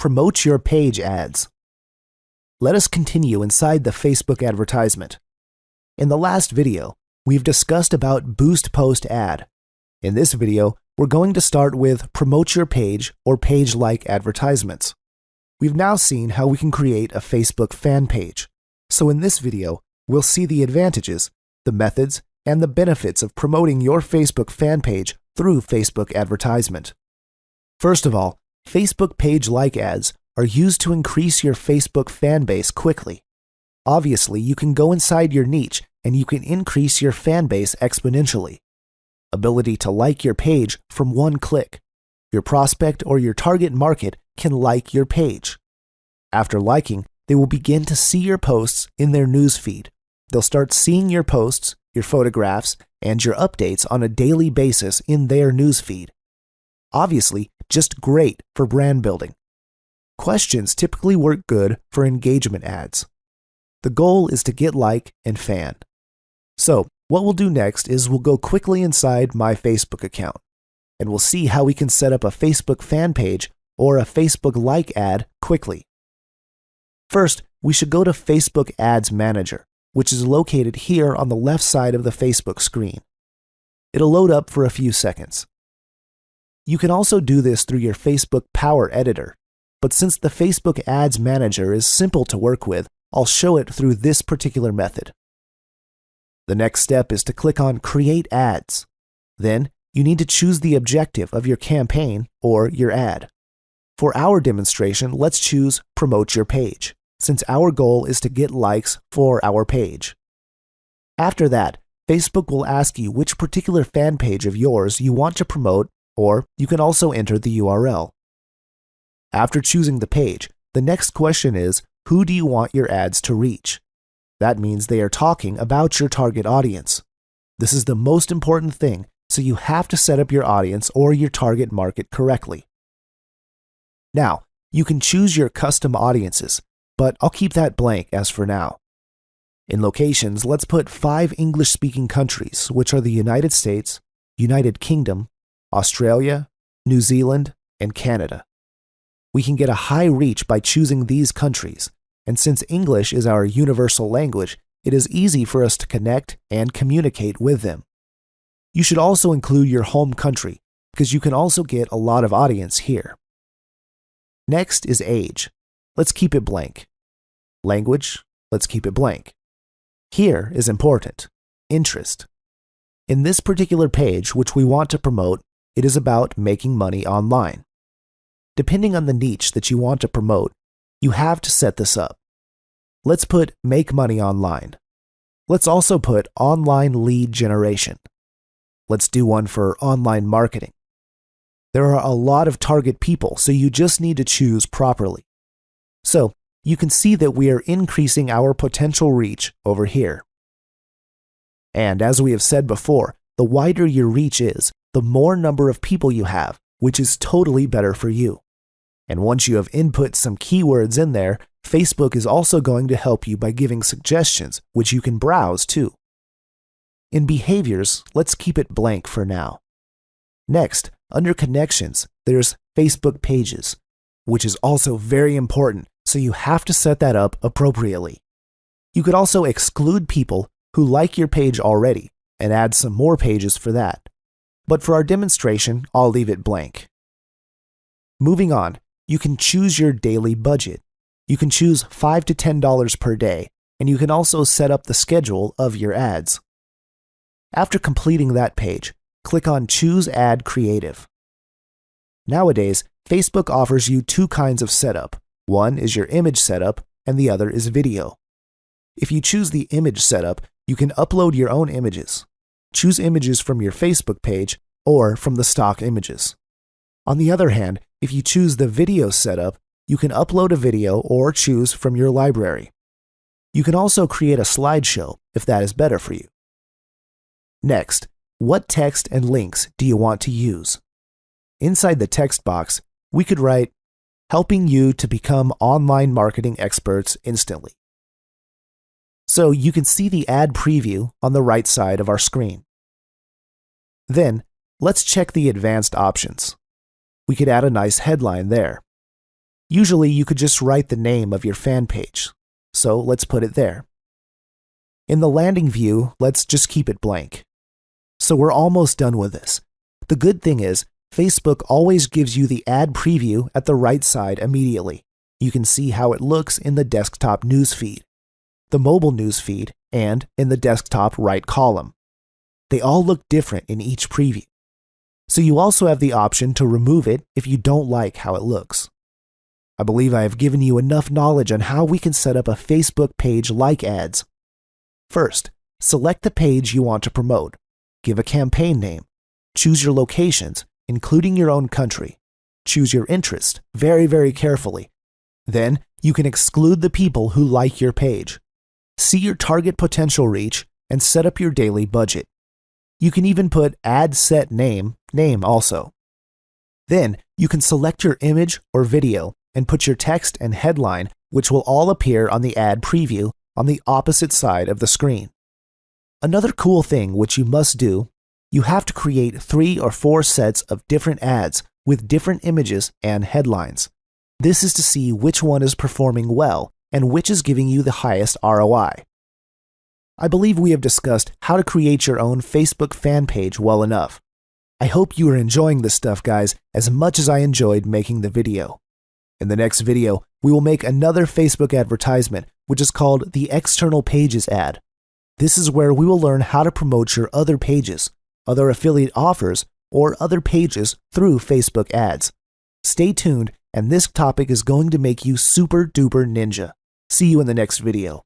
Promote Your Page ads. Let us continue inside the Facebook advertisement. In the last video, we've discussed about Boost Post ad. In this video, we're going to start with Promote Your Page or page-like advertisements. We've now seen how we can create a Facebook fan page. So in this video, we'll see the advantages, the methods, and the benefits of promoting your Facebook fan page through Facebook advertisement. First of all, Facebook page-like ads are used to increase your Facebook fan base quickly. Obviously, you can go inside your niche and you can increase your fan base exponentially. Ability to like your page from one click. Your prospect or your target market can like your page. After liking, they will begin to see your posts in their newsfeed. They'll start seeing your posts, your photographs, and your updates on a daily basis in their newsfeed. Obviously, just great for brand building. Questions typically work good for engagement ads. The goal is to get like and fan. So, what we'll do next is we'll go quickly inside my Facebook account, and we'll see how we can set up a Facebook fan page or a Facebook like ad quickly. First, we should go to Facebook Ads Manager, which is located here on the left side of the Facebook screen. It'll load up for a few seconds. You can also do this through your Facebook Power Editor, but since the Facebook Ads Manager is simple to work with, I'll show it through this particular method. The next step is to click on Create Ads. Then, you need to choose the objective of your campaign or your ad. For our demonstration, let's choose Promote Your Page, since our goal is to get likes for our page. After that, Facebook will ask you which particular fan page of yours you want to promote, or you can also enter the URL. After choosing the page, the next question is, who do you want your ads to reach? That means they are talking about your target audience. This is the most important thing, so you have to set up your audience or your target market correctly. Now, you can choose your custom audiences, but I'll keep that blank as for now. In locations, let's put 5 English-speaking countries, which are the United States, United Kingdom, Australia, New Zealand, and Canada. We can get a high reach by choosing these countries, and since English is our universal language, it is easy for us to connect and communicate with them. You should also include your home country, because you can also get a lot of audience here. Next is age. Let's keep it blank. Language, let's keep it blank. Here is important. Interest. In this particular page, which we want to promote, it is about making money online. Depending on the niche that you want to promote, you have to set this up. Let's put Make Money Online. Let's also put Online Lead Generation. Let's do one for Online Marketing. There are a lot of target people, so you just need to choose properly. So, you can see that we are increasing our potential reach over here. And as we have said before, the wider your reach is, the more number of people you have, which is totally better for you. And once you have input some keywords in there, Facebook is also going to help you by giving suggestions, which you can browse too. In behaviors, let's keep it blank for now. Next, under connections, there's Facebook Pages, which is also very important, so you have to set that up appropriately. You could also exclude people who like your page already and add some more pages for that. But for our demonstration, I'll leave it blank. Moving on, you can choose your daily budget. You can choose $5 to $10 per day, and you can also set up the schedule of your ads. After completing that page, click on Choose Ad Creative. Nowadays, Facebook offers you 2 kinds of setup. One is your image setup, and the other is video. If you choose the image setup, you can upload your own images. Choose images from your Facebook page or from the stock images. On the other hand, if you choose the video setup, you can upload a video or choose from your library. You can also create a slideshow if that is better for you. Next, what text and links do you want to use? Inside the text box, we could write, helping you to become online marketing experts instantly. So you can see the ad preview on the right side of our screen. Then, let's check the advanced options. We could add a nice headline there. Usually you could just write the name of your fan page, so let's put it there. In the landing view, let's just keep it blank. So we're almost done with this. The good thing is, Facebook always gives you the ad preview at the right side immediately. You can see how it looks in the desktop newsfeed, the mobile newsfeed, and in the desktop right column. They all look different in each preview. So you also have the option to remove it if you don't like how it looks. I believe I have given you enough knowledge on how we can set up a Facebook page like ads. First, select the page you want to promote. Give a campaign name. Choose your locations, including your own country. Choose your interest very carefully. Then, you can exclude the people who like your page. See your target potential reach and set up your daily budget. You can even put ad set name also. Then, you can select your image or video and put your text and headline, which will all appear on the ad preview on the opposite side of the screen. Another cool thing which you must do, you have to create 3 or 4 sets of different ads with different images and headlines. This is to see which one is performing well and which is giving you the highest ROI. I believe we have discussed how to create your own Facebook fan page well enough. I hope you are enjoying this stuff, guys, as much as I enjoyed making the video. In the next video, we will make another Facebook advertisement, which is called the External Pages ad. This is where we will learn how to promote your other pages, other affiliate offers, or other pages through Facebook ads. Stay tuned, and this topic is going to make you super duper ninja. See you in the next video.